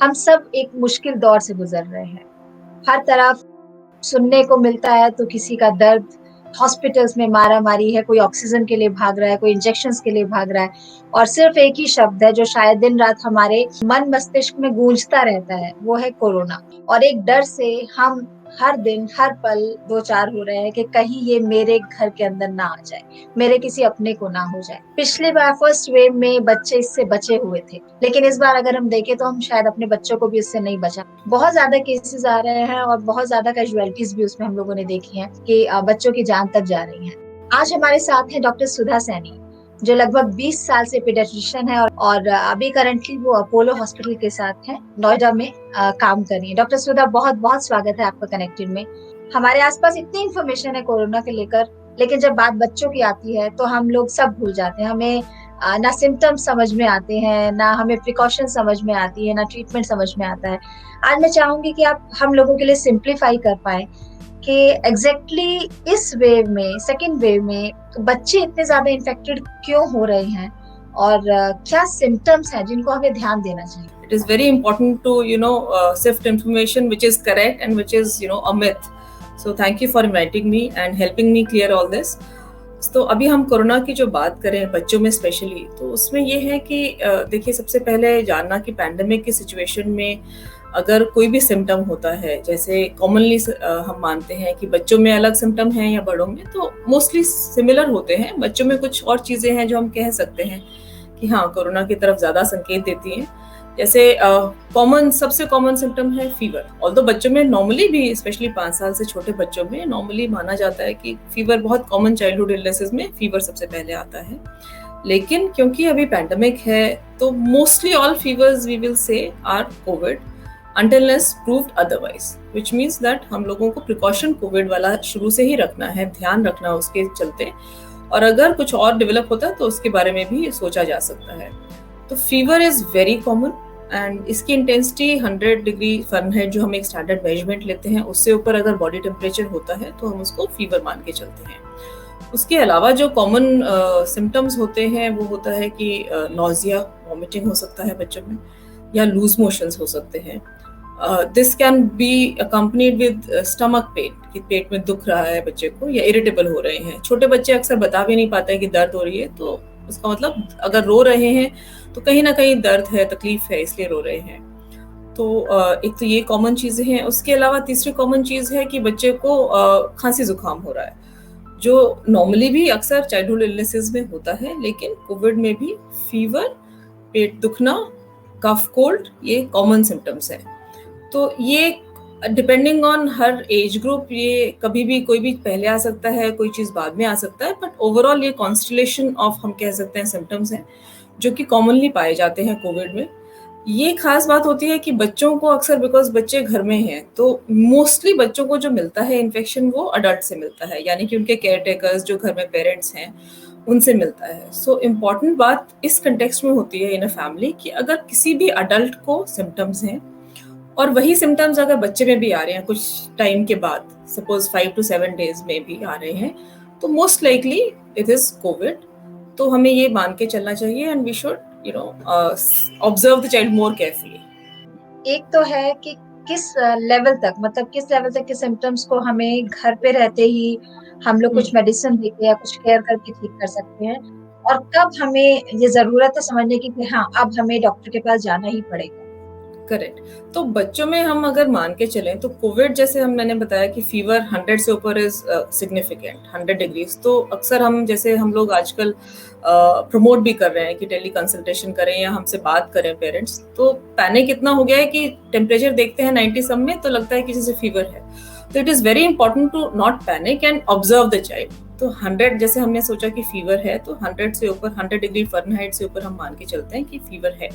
हम सब एक मुश्किल दौर से गुजर रहे हैं। हर तरफ सुनने को मिलता है तो किसी का दर्द, हॉस्पिटल्स में मारा-मारी है, कोई ऑक्सीजन के लिए भाग रहा है, कोई इंजेक्शंस के लिए भाग रहा है और सिर्फ एक ही शब्द है जो शायद दिन-रात हमारे मन मस्तिष्क में गूंजता रहता है, वो है कोरोना। और एक डर से हम हर दिन, हर पल दो-चार हो रहे हैं कि कहीं ये मेरे घर के अंदर ना आ जाए, मेरे किसी अपने को ना हो जाए। पिछली बार फर्स्ट वेव में बच्चे इससे बचे हुए थे, लेकिन इस बार अगर हम देखें तो हम शायद अपने बच्चों को भी इससे नहीं बचा। बहुत ज़्यादा केसेज़ आ रहे हैं और बहुत ज़्यादा कैजुअलिटीज़ भी उसमें हम लोगों ने देखी हैं कि बच्चों की जान तक जा रही है। आज हमारे साथ हैं डॉक्टर सुधा सैनी, जो लगभग 20 साल से पीडियाट्रिशियन है और अभी करंटली वो अपोलो हॉस्पिटल के साथ हैं, नोएडा में काम कर रही हैं। डॉक्टर सुधा, बहुत-बहुत स्वागत है आपका कनेक्टेड में। हमारे आस-पास इतनी इन्फॉर्मेशन है कोरोना को लेकर, लेकिन जब बात बच्चों की आती है, तो हम लोग सब भूल जाते हैं। हमें ना सिम्पटम्स समझ में आते हैं, ना हमें प्रिकॉशन समझ में आती है, ना ट्रीटमेंट समझ में आता है। आज मैं चाहूँगी कि आप हम लोगों के लिए सिम्प्लीफाई कर पाएँ कि एग्ज़ैक्टली इस वेव में, सेकंड वेव में बच्चे इतने ज़्यादा इन्फेक्टेड क्यों हो रहे हैं और क्या सिम्पटम्स हैं जिनको हमें ध्यान देना चाहिए? It is very important to sift information which is correct and which is a myth. So thank you for inviting me and helping me clear all this. तो अभी हम कोरोना की जो बात करें बच्चों में स्पेशली, तो उसमें ये है कि देखिए, सबसे पहले जानना कि पैंडेमिक की सिचुएशन में अगर कोई भी सिम्टम होता है, जैसे कॉमनली हम मानते हैं कि बच्चों में अलग सिम्टम हैं या बड़ों में, तो मोस्टली सिमिलर होते हैं। बच्चों में कुछ और चीज़ें हैं जो हम कह सकते हैं कि हाँ, कोरोना की तरफ ज़्यादा संकेत देती हैं। जैसे सबसे कॉमन सिम्टम है फीवर। ऑल्दो बच्चों में नॉर्मली भी, स्पेशली 5 साल से छोटे बच्चों में नॉर्मली माना जाता है कि फीवर बहुत कॉमन, चाइल्डहुड इलनेसेस में फीवर सबसे पहले आता है। लेकिन क्योंकि अभी पैंडेमिक है, तो mostly all fevers we will say are COVID until unless proved otherwise, which means that हम लोगों को प्रिकॉशन कोविड वाला शुरू से ही रखना है, ध्यान रखना उसके चलते, और अगर कुछ और डेवलप होता है तो उसके बारे में भी सोचा जा सकता है। तो fever is very common and इसकी इंटेंसिटी 100 डिग्री फ़ारेनहाइट जो हम एक स्टैंडर्ड मेजरमेंट लेते हैं, उससे ऊपर अगर बॉडी टेम्परेचर होता है तो हम उसको फीवर मान के चलते हैं। उसके अलावा जो कॉमन सिम्टम्स होते हैं वो होता है कि नॉजिया, वॉमिटिंग हो सकता है बच्चों में, या लूज मोशंस हो सकते हैं। This can be accompanied with stomach pain, कि पेट में दुख रहा है बच्चे को या इरिटेबल हो रहे हैं। छोटे बच्चे अक्सर बता भी नहीं पाते कि दर्द हो रही है, तो उसका मतलब अगर रो रहे हैं तो कहीं ना कहीं दर्द है, तकलीफ है, इसलिए रो रहे हैं। तो एक तो ये कॉमन चीज़ें हैं। उसके अलावा तीसरी कॉमन चीज़ है कि बच्चे को खांसी जुकाम हो रहा है, जो नॉर्मली भी अक्सर चाइल्डहुड इलनेसेस में होता है, लेकिन कोविड में भी फीवर, पेट दुखना, कफ कोल्ड, ये कॉमन सिम्टम्स हैं। तो ये depending on her age group, ये कभी भी कोई भी पहले आ सकता है, कोई चीज़ बाद में आ सकता है, बट ओवरऑल ये कॉन्स्टलेशन ऑफ, हम कह सकते हैं, सिम्टम्स हैं जो कि कॉमनली पाए जाते हैं कोविड में। ये खास बात होती है कि बच्चों को अक्सर, बिकॉज बच्चे घर में हैं, तो मोस्टली बच्चों को जो मिलता है इन्फेक्शन वो अडल्ट से मिलता है, यानी कि उनके केयर टेकर्स जो घर में पेरेंट्स हैं उनसे मिलता है। सो इम्पॉर्टेंट बात इस कंटेक्स्ट में होती है इन अ फैमिली कि अगर किसी भी अडल्ट को सिम्टम्स हैं और वही सिम्टम्स अगर बच्चे में भी आ रहे हैं कुछ टाइम के बाद, सपोज 5 to 7 days में भी आ रहे हैं, तो most likely it is COVID. तो हमें ये मान के चलना चाहिए and we should observe the child more carefully. एक तो है कि किस लेवल तक, मतलब किस लेवल तक के सिम्पटम्स को हमें घर पे रहते ही हम लोग कुछ मेडिसिन देके या कुछ केयर करके ठीक कर सकते हैं, और कब हमें ये ज़रूरत है समझने की कि हाँ, अब हमें डॉक्टर के पास जाना ही पड़ेगा। करेक्ट। तो बच्चों में हम अगर मान के चलें तो कोविड, जैसे मैंने बताया कि फीवर 100 से ऊपर इज सिग्निफिकेंट, 100 डिग्रीज, तो अक्सर हम लोग आजकल प्रमोट भी कर रहे हैं कि टेली कंसल्टेशन करें या हमसे बात करें पेरेंट्स। तो पैनिक इतना हो गया है कि टेम्परेचर देखते हैं 90 सब में तो लगता है कि जैसे फीवर है। तो it is very important to not panic and observe the child. तो 100, जैसे हमने सोचा कि फीवर है, तो 100 से ऊपर, 100 डिग्री फ़ारेनहाइट से ऊपर हम मान के चलते हैं कि फीवर है।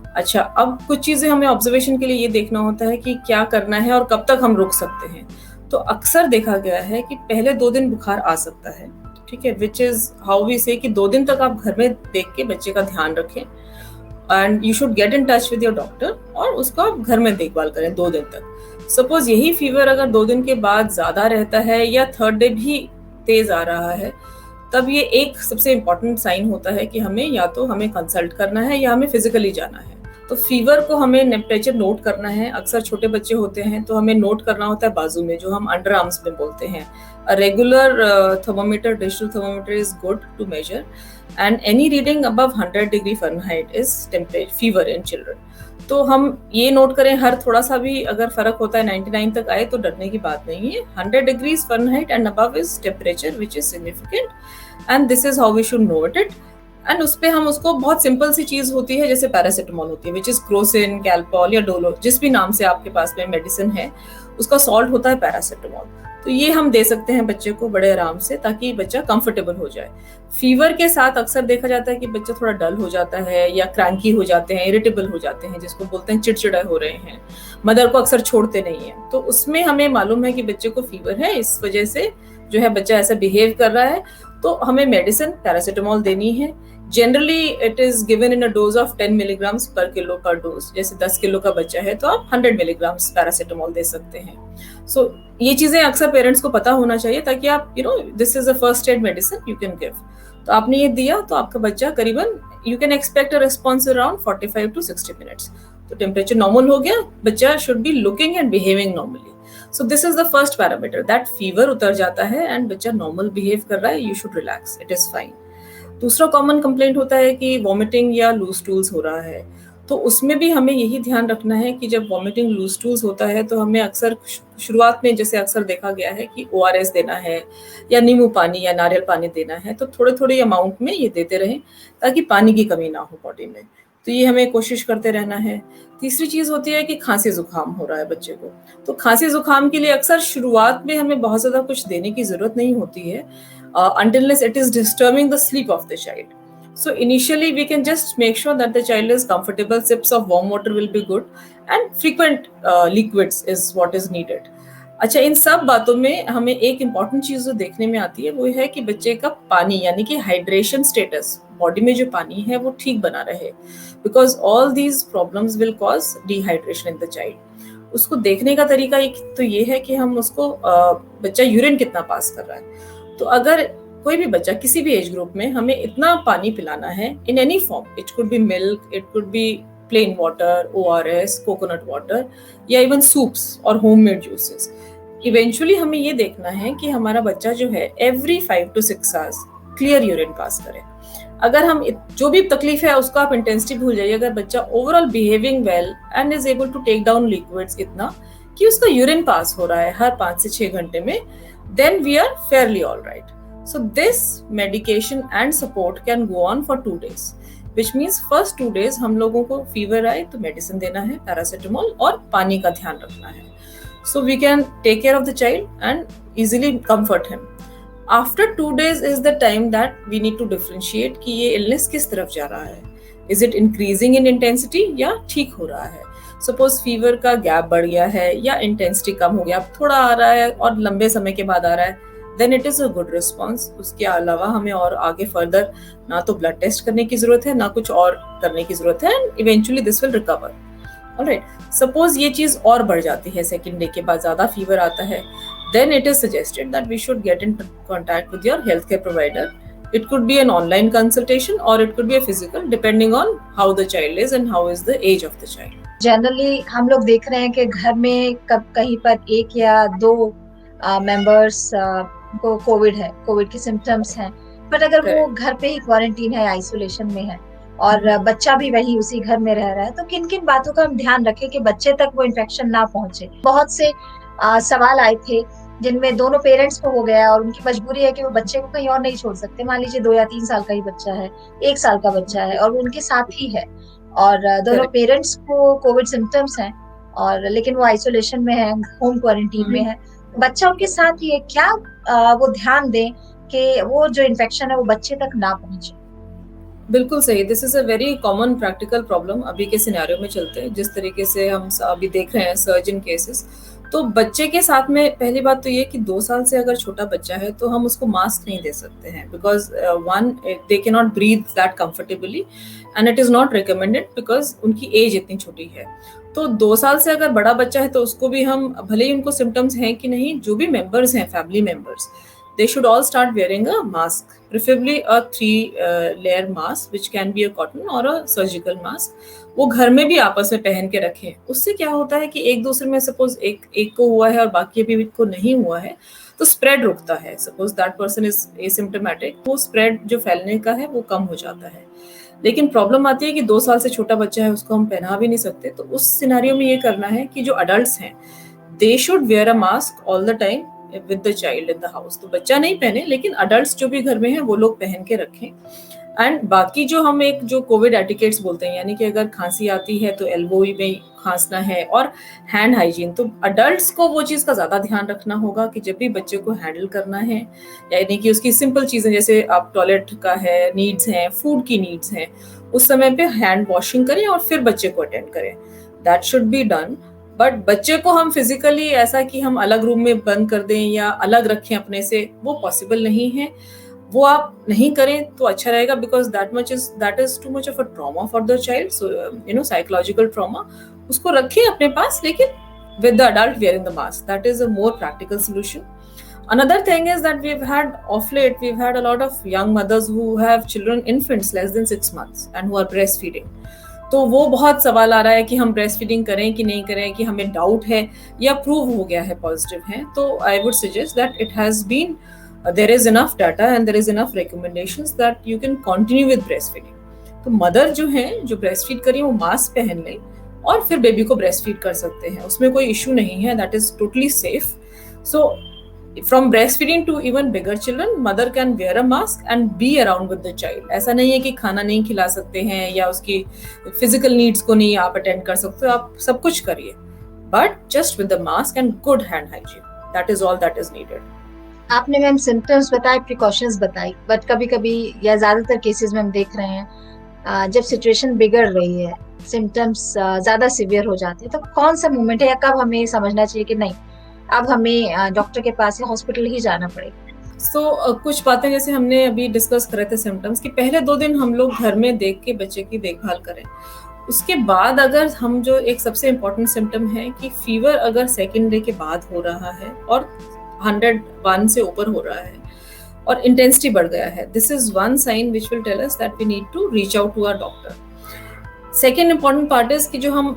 अच्छा, अब कुछ चीज़ें हमें ऑब्जर्वेशन के लिए ये देखना होता है कि क्या करना है और कब तक हम रुक सकते हैं। तो अक्सर देखा गया है कि पहले 2 दिन बुखार आ सकता है, ठीक है, विच इज़ हाउ वी से कि 2 दिन तक आप घर में देख के बच्चे का ध्यान रखें and you should get in touch with your doctor और उसको आप घर में देखभाल करें 2 दिन तक। सपोज यही फीवर अगर 2 दिन के बाद ज़्यादा रहता है या थर्ड डे भी तेज़ आ रहा है, तब ये एक सबसे इम्पॉर्टेंट साइन होता है कि हमें या तो हमें कंसल्ट करना है या हमें फिजिकली जाना है। तो फीवर को हमें टेम्परेचर नोट करना है। अक्सर छोटे बच्चे होते हैं तो हमें नोट करना होता है बाजू में, जो हम अंडर आर्म्स में बोलते हैं। A regular thermometer, digital thermometer is good to measure, and any reading above 100 degree Fahrenheit is temperature fever in children. तो हम ये नोट करें, हर थोड़ा सा भी अगर फर्क होता है 99 तक आए तो डरने की बात नहीं है। 100 degrees Fahrenheit and above is temperature which is significant, and this is how we should note it. And उस पर हम उसको, बहुत सिंपल सी चीज होती है जैसे पैरासिटामोल होती है विच इज क्रोसिन, कैल्पॉल या डोलो, जिस भी नाम से आपके पास में मेडिसिन है उसका सॉल्ट होता है पैरासिटामोल। तो ये हम दे सकते हैं बच्चे को बड़े आराम से, ताकि बच्चा कंफर्टेबल हो जाए। फीवर के साथ अक्सर देखा जाता है कि बच्चा थोड़ा डल हो जाता है या क्रैंकी हो जाते हैं, इरिटेबल हो जाते हैं, जिसको बोलते हैं चिड़चिड़ा हो रहे हैं, मदर को अक्सर छोड़ते नहीं है। तो उसमें हमें मालूम है कि बच्चे को फीवर है, इस वजह से जो है बच्चा ऐसा बिहेव कर रहा है, तो हमें मेडिसिन पैरासिटामोल देनी है। Generally it is given in a dose of 10 milligrams पर किलो पर डोज। जैसे 10 किलो का बच्चा है तो आप 100 मिलीग्राम्स पैरासिटामोल दे सकते हैं। सो ये चीजें अक्सर पेरेंट्स को पता होना चाहिए, ताकि आप this is a first aid medicine you can give. तो आपने ये दिया तो आपका बच्चा करीबन you can expect a response around 45 to 60 minutes. तो टेम्परेचर नॉर्मल हो गया, बच्चा should be looking and behaving normally. So this is the first parameter, that fever उतर जाता है एंड बच्चा नॉर्मल बिहेव कर रहा है, you should relax, it is fine. दूसरा कॉमन कंप्लेंट होता है कि वॉमिटिंग या लूज स्टूल्स हो रहा है। तो उसमें भी हमें यही ध्यान रखना है कि जब वॉमिटिंग लूज स्टूल्स होता है तो हमें अक्सर शुरुआत में, जैसे अक्सर देखा गया है, कि ORS देना है या नींबू पानी या नारियल पानी देना है, तो थोड़े थोड़े अमाउंट में ये देते रहें ताकि पानी की कमी ना हो बॉडी में। तो ये हमें कोशिश करते रहना है। तीसरी चीज होती है कि खांसी जुकाम हो रहा है बच्चे को, तो खांसी जुकाम के लिए अक्सर शुरुआत में हमें बहुत ज्यादा कुछ देने की जरूरत नहीं होती है, until it is disturbing the sleep of the child. So initially we can just make sure that the child is comfortable. Sips of warm water will be good, and frequent liquids is what is needed. अच्छा, इन सब बातों में हमें एक important चीज जो देखने में आती है वो है कि बच्चे का पानी यानी कि हाइड्रेशन स्टेटस, बॉडी में जो पानी है वो ठीक बना रहे, because all these problems will cause dehydration in the child. उसको देखने का तरीका एक तो ये है कि हम उसको बच्चा यूरिन कितना पास कर रहा है। तो अगर कोई भी बच्चा किसी भी एज ग्रुप में, हमें इतना पानी पिलाना है in any form, it could B milk, it could be plain water, ORS, coconut water, या इवन सूप्स और होममेड जूसेस। इवेंचुअली हमें ये देखना है कि हमारा बच्चा जो है every 5 to 6 hours clear urine pass करे। अगर हम जो भी तकलीफ है उसका आप इंटेंसिटी भूल जाइए, अगर बच्चा overall behaving well and is able to take down liquids इतना कि उसका यूरिन पास हो रहा है हर 5 से 6 घंटे में, then we are fairly all right. So this medication and support can go on for 2 days, which means first 2 days हम लोगों को फीवर आए तो मेडिसिन देना है पैरासिटामोल और पानी का ध्यान रखना है, so we can take care of the child and easily comfort him. After 2 days is the time that we need to differentiate कि ये illness किस तरफ जा रहा है, is it increasing in intensity या ठीक हो रहा है। सपोज फीवर का गैप बढ़ गया है या इंटेंसिटी कम हो गया, थोड़ा आ रहा है और लंबे समय के बाद आ रहा है, then it is a good response. उसके अलावा हमें और आगे फर्दर ना तो ब्लड टेस्ट करने की जरूरत है ना कुछ और करने की जरूरत है, and eventually this will recover. Alright, suppose ये चीज और बढ़ जाती है, सेकेंड डे के बाद ज्यादा फीवर आता है, then it is suggested that we should get in contact with your health care provider. It could be an online consultation or it could be a physical, depending on how the child is and how is the age of the child. Generally हम लोग देख रहे हैं कि घर में कहीं पर 1 या 2 मेंबर्स को कोविड के सिम्टम्स हैं, बट अगर वो घर पे ही क्वारंटीन है, आइसोलेशन में है और बच्चा भी वही उसी घर में रह रहा है, तो किन किन बातों का हम ध्यान रखें कि बच्चे तक वो इन्फेक्शन ना पहुंचे। बहुत से सवाल आए थे जिनमें दोनों पेरेंट्स को हो गया और उनकी मजबूरी है कि वो बच्चे को कहीं और नहीं छोड़ सकते। मान लीजिए 2 या 3 साल का ही बच्चा है, 1 साल का बच्चा है और वो उनके साथ ही है और दोनों पेरेंट्स को कोविड सिम्टम्स हैं और लेकिन वो आइसोलेशन में है, होम क्वारंटीन में है, बच्चा उनके साथ ही है। क्या वो ध्यान दें कि वो जो इन्फेक्शन है वो बच्चे तक ना पहुंचे? बिल्कुल सही, this is a very common practical problem अभी के सिनेरियो में चलते हैं, जिस तरीके से हम अभी देख रहे हैं सर्ज इन केसेस। तो बच्चे के साथ में पहली बात तो ये कि 2 साल से अगर छोटा बच्चा है तो हम उसको मास्क नहीं दे सकते हैं, because one they can not breathe that comfortably and it is not recommended because उनकी एज इतनी छोटी है। तो 2 साल से अगर बड़ा बच्चा है तो उसको भी हम, भले ही उनको सिम्टम्स हैं कि नहीं, जो भी मेंबर्स हैं family members, they should all start wearing a mask, preferably a 3 layer mask which can be a cotton or a surgical mask. वो घर में भी आपस में पहन के रखें. उससे क्या होता है कि एक दूसरे में सपोज एक को हुआ है और बाकी अभी को नहीं हुआ है तो स्प्रेड रुकता है. Suppose that person is asymptomatic, वो स्प्रेड जो फैलने का है वो कम हो जाता है. लेकिन प्रॉब्लम आती है कि 2 साल से छोटा बच्चा है, उसको हम पहना भी नहीं सकते. तो उस सिनेरियो में ये करना है कि जो अडल्ट्स हैं they should wear a mask all the time with the child in the house. तो बच्चा नहीं पहने, लेकिन अडल्ट्स जो भी घर में हैं वो लोग पहन के रखें. एंड बाकी जो हम एक जो कोविड एटिकेट्स बोलते हैं, यानी कि अगर खांसी आती है तो एल्बो में खांसना है, और हैंड हाइजीन, तो अडल्ट्स को वो चीज़ का ज़्यादा ध्यान रखना होगा कि जब भी बच्चे को हैंडल करना है, यानी कि उसकी सिंपल चीज़ें जैसे आप टॉयलेट का है नीड्स हैं, फूड की नीड्स हैं, उस समय पे हैंड वॉशिंग करें और फिर बच्चे को अटेंड करें. That should be done. But बच्चे को हम फिजिकली ऐसा कि हम अलग रूम में बंद कर दें या अलग रखें अपने से, वो पॉसिबल नहीं है. वो आप नहीं करें तो अच्छा रहेगा, because that is too much of a trauma for the child. So psychological trauma. उसको रखें अपने पास, लेकिन with the adult wearing the mask. That is a more practical solution. Another thing is that we've had a lot of young mothers who have children, infants less than 6 months and who are breastfeeding. तो वो बहुत सवाल आ रहा है कि हम breast feeding करें कि नहीं करें, कि हमें डाउट है या प्रूव हो गया है पॉजिटिव है. तो I would suggest that it has been there is enough data and there is enough recommendations that you can continue with breastfeeding. तो मदर जो है जो ब्रेस्ट फीड करें वो मास्क पहन लें और फिर बेबी को ब्रेस्ट फीड कर सकते हैं, उसमें कोई इशू नहीं है. That is totally safe. So from breast feeding to even bigger children, mother can wear a mask and be around with the child. ऐसा नहीं है कि खाना नहीं खिला सकते हैं या उसकी फिजिकल नीड्स को नहीं आप अटेंड कर सकते हो, आप सब कुछ करिए, but just with the mask and good hand hygiene. That is all that is needed. आपने मैम सिम्टम्स बताए, प्रिकॉशंस बताई, बट कभी कभी या ज्यादातर केसेस में हम देख रहे हैं जब सिचुएशन बिगड़ रही है, सिम्टम्स ज्यादा सिवियर हो जाते हैं, तो कौन सा मोमेंट है या कब हमें समझना चाहिए कि नहीं अब हमें डॉक्टर के पास या हॉस्पिटल ही जाना पड़ेगा? सो कुछ बातें जैसे हमने अभी डिस्कस करे थे सिम्टम्स कि पहले 2 दिन हम लोग घर में देख के बच्चे की देखभाल करें. उसके बाद अगर हम जो एक सबसे इम्पोर्टेंट सिम्टम है कि फीवर अगर 2nd डे के बाद हो रहा है और 101 से ऊपर हो रहा है और इंटेंसिटी बढ़ गया है, this is one sign which will tell us that we need to reach out to our doctor. Second important part is कि जो हम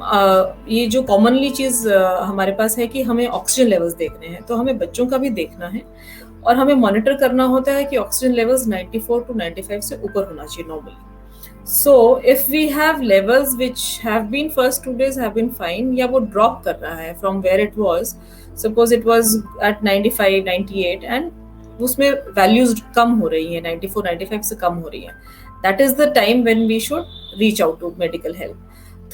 ये जो कॉमनली चीज़ हमारे पास है कि हमें ऑक्सीजन लेवल्स देखने हैं, तो हमें बच्चों का भी देखना है और हमें मॉनिटर करना होता है कि ऑक्सीजन लेवल्स 94 to 95 से ऊपर होना चाहिए normally. So if we have levels which have been first 2 days have been fine, या वो ड्रॉप कर रहा है from where it was, suppose it was at 95 98 and उसमें वैल्यूज कम हो रही है, 94 95 से कम हो रही है, that is the time when we should reach out to medical help.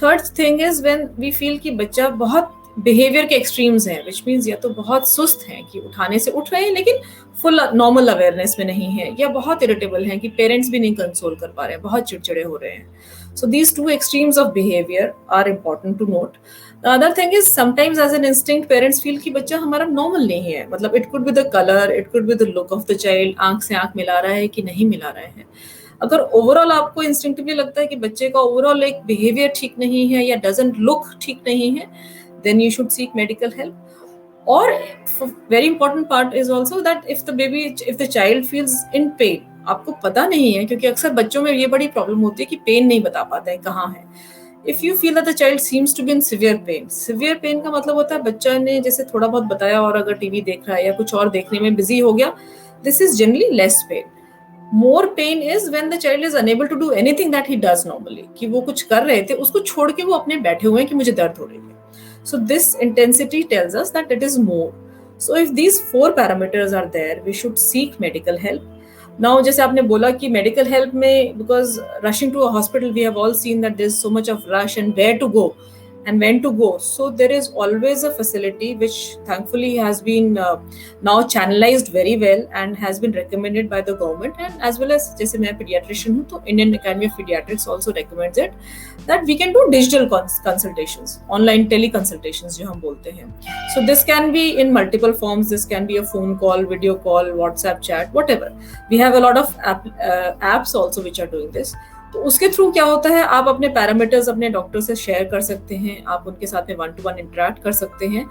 Third thing is when we feel कि बच्चा बहुत बिहेवियर के एक्सट्रीम्स हैं, विच मीन्स या तो बहुत सुस्त हैं कि उठाने से उठ रहे हैं लेकिन फुल नॉर्मल अवेयरनेस में नहीं है, या बहुत इरिटेबल हैं कि पेरेंट्स भी नहीं कंसोल कर पा रहे हैं, बहुत चिड़चिड़े हो रहे हैं. So these 2 extremes of behaviour are important to note. The other thing is sometimes as an instinct parents feel कि बच्चा हमारा नॉर्मल नहीं है, मतलब it could be the colour, it could be the look of the child, आंख से आंख मिला रहा है कि नहीं मिला रहा है. अगर ओवरऑल आपको इंस्टिंक्टिवली लगता है कि बच्चे का ओवरऑल एक बिहेवियर ठीक नहीं है या डजंट लुक ठीक नहीं है, then you should seek medical help. Or very important part is also that if the child feels in pain, आपको पता नहीं है, क्योंकि अक्सर बच्चों में ये बड़ी प्रॉब्लम होती है कि पेन नहीं बता पाते हैं कहाँ है. If you feel that the child seems to be in severe pain का मतलब होता है बच्चा ने जैसे थोड़ा बहुत बताया और अगर टीवी देख रहा है या कुछ और देखने में बिजी हो गया, this is generally less pain. More pain is when the child is unable to do anything that he does normally, कि वो कुछ कर रहे थे उसको छोड़ के वो अपने बैठे हुए हैं कि मुझे दर्द हो रही है. So this intensity tells us that it is more. So if these 4 parameters are there, we should seek medical help. Now, जैसे आपने बोला कि medical help में, because rushing to a hospital, we have all seen that there's so much of rush and where to go and when to go. So there is always a facility which thankfully has been now channelized very well and has been recommended by the government, and as well as जैसे मैं pediatrician हूँ तो Indian Academy of Pediatrics also recommends it that we can do digital consultations, online teleconsultations जो हम बोलते हैं. So this can be in multiple forms. This can be a phone call, video call, WhatsApp chat, whatever. We have a lot of apps also which are doing this. तो उसके through क्या होता है, आप अपने पैरामीटर्स अपने doctor से share कर सकते हैं, आप उनके साथ में 1-to-1 इंटरेक्ट कर सकते हैं,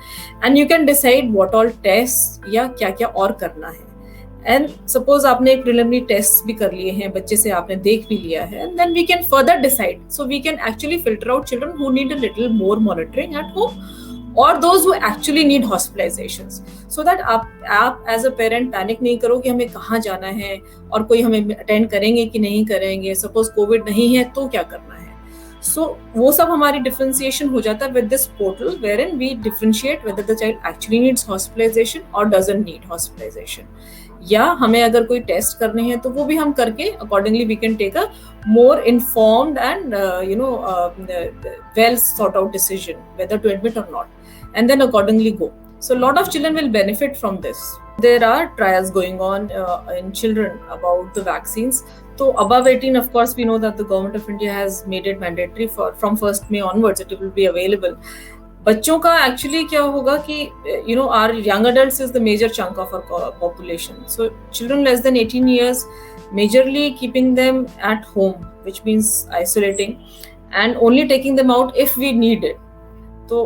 and you can decide what all test या क्या क्या और करना है. एंड सपोज आपने एक प्रिलिमिनरी टेस्ट भी कर लिए हैं, बच्चे से आपने देख भी लिया है, then we can further decide. So we can actually filter out children who need a little more monitoring at home और those who actually need hospitalisations. So that आप एज अ पेरेंट पैनिक नहीं करो कि हमें कहाँ जाना है और कोई हमें अटेंड करेंगे कि नहीं करेंगे, सपोज कोविड नहीं है तो क्या करना है. सो वो सब हमारी डिफरेंशिएशन हो जाता है with this portal, where in we differentiate whether the child actually needs hospitalisation और डजंट नीड हॉस्पिटलाइजेशन. या हमें अगर कोई टेस्ट करने हैं तो वो भी हम करके accordingly we can take a more informed and well sorted out decision whether to admit or not, and then accordingly go. So a lot of children will benefit from this. There are trials going on in children about the vaccines. So above 18, of course, we know that the government of India has made it mandatory from 1st May onwards it will be available. बच्चों का actually क्या होगा कि are young adults is the major chunk of our population. So children less than 18 years majorly keeping them at home, which means isolating and only taking them out if we need it. तो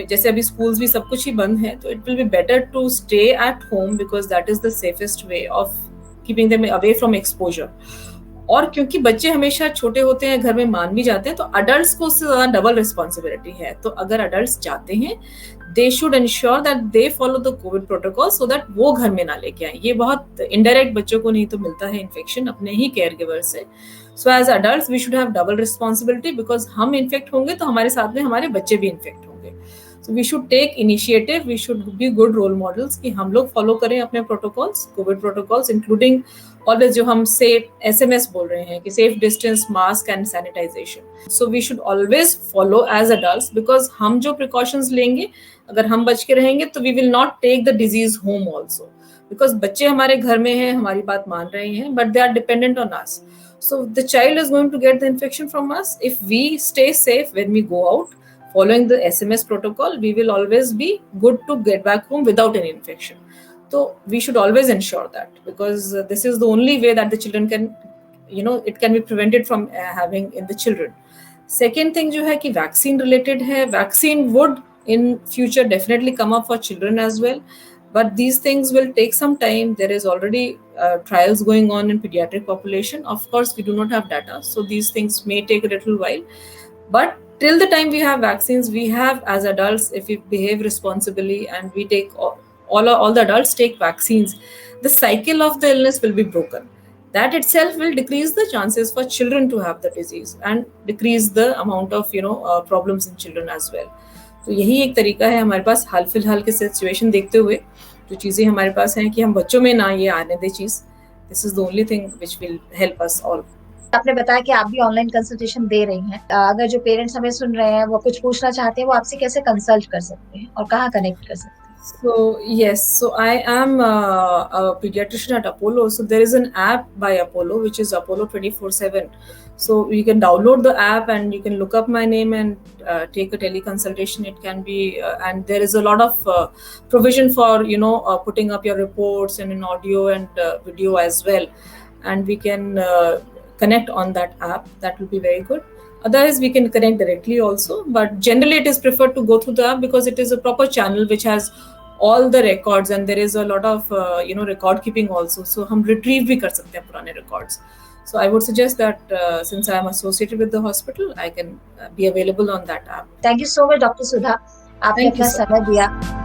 जैसे अभी schools भी सब कुछ ही बंद है, तो it will be better to stay at home because that is the safest way of keeping them away from exposure. और क्योंकि बच्चे हमेशा छोटे होते हैं, घर में मान भी जाते हैं, तो अडल्ट्स को उससे ज्यादा डबल रिस्पॉन्सिबिलिटी है. तो अगर अडल्ट्स जाते हैं, they should ensure that they follow the Covid protocol so that वो घर में ना लेके आए. ये बहुत इनडायरेक्ट बच्चों को नहीं तो मिलता है इन्फेक्शन अपने ही केयर गिवर से. So as adults we should have double responsibility because हम इन्फेक्ट होंगे तो हमारे साथ में हमारे बच्चे भी इन्फेक्ट होंगे. So we should take initiative, we should be good role models कि हम लोग follow करें अपने protocols, COVID protocols, including always जो हम safe SMS बोल रहे हैं कि safe distance, mask and sanitization. So we should always follow as adults because हम जो precautions लेंगे, अगर हम बच के रहेंगे तो we will not take the disease home also. Because बच्चे हमारे घर में हैं, हमारी बात मान रहे हैं, but they are dependent on us. So the child is going to get the infection from us. If we stay safe when we go out, following the SMS protocol, we will always be good to get back home without any infection. So we should always ensure that because this is the only way that the children can, it can be prevented from having in the children. Second thing जो है कि vaccine related है, vaccine would in future definitely come up for children as well. But these things will take some time. There is already trials going on in pediatric population. Of course, we do not have data. So these things may take a little while. But till the time we have vaccines, we have as adults, if we behave responsibly and we take all the adults take vaccines, the cycle of the illness will be broken. That itself will decrease the chances for children to have the disease and decrease the amount of problems in children as well. तो यही एक तरीका है हमारे पास हाल फिलहाल के situation देखते हुए जो चीज़ें हमारे पास हैं कि हम बच्चों में ना ये आने दे चीज़. This is the only thing which will help us all. आपने बताया कि आप भी ऑनलाइन कंसल्टेशन दे रही हैं. अगर जो पेरेंट्स हमें सुन रहे हैं वो कुछ पूछना चाहते हैं, वो आपसे कैसे कंसल्ट कर सकते हैं और कहाँ कनेक्ट कर सकते हैं? So yes, so I am a pediatrician at Apollo. So there is an app by Apollo which is Apollo 24/7. So you can download the app and you can look up my name and take a teleconsultation. It can be and there is a lot of provision for putting up your reports and in audio and video as well. And we can connect on that app. That will be very good. Otherwise, we can connect directly also. But generally, it is preferred to go through the app because it is a proper channel which has all the records and there is a lot of record keeping also. So हम retrieve भी कर सकते हैं पुराने records. So I would suggest that since I am associated with the hospital, I can be available on that app. Thank you so much, Dr. Sudha. आपने अपना समय दिया.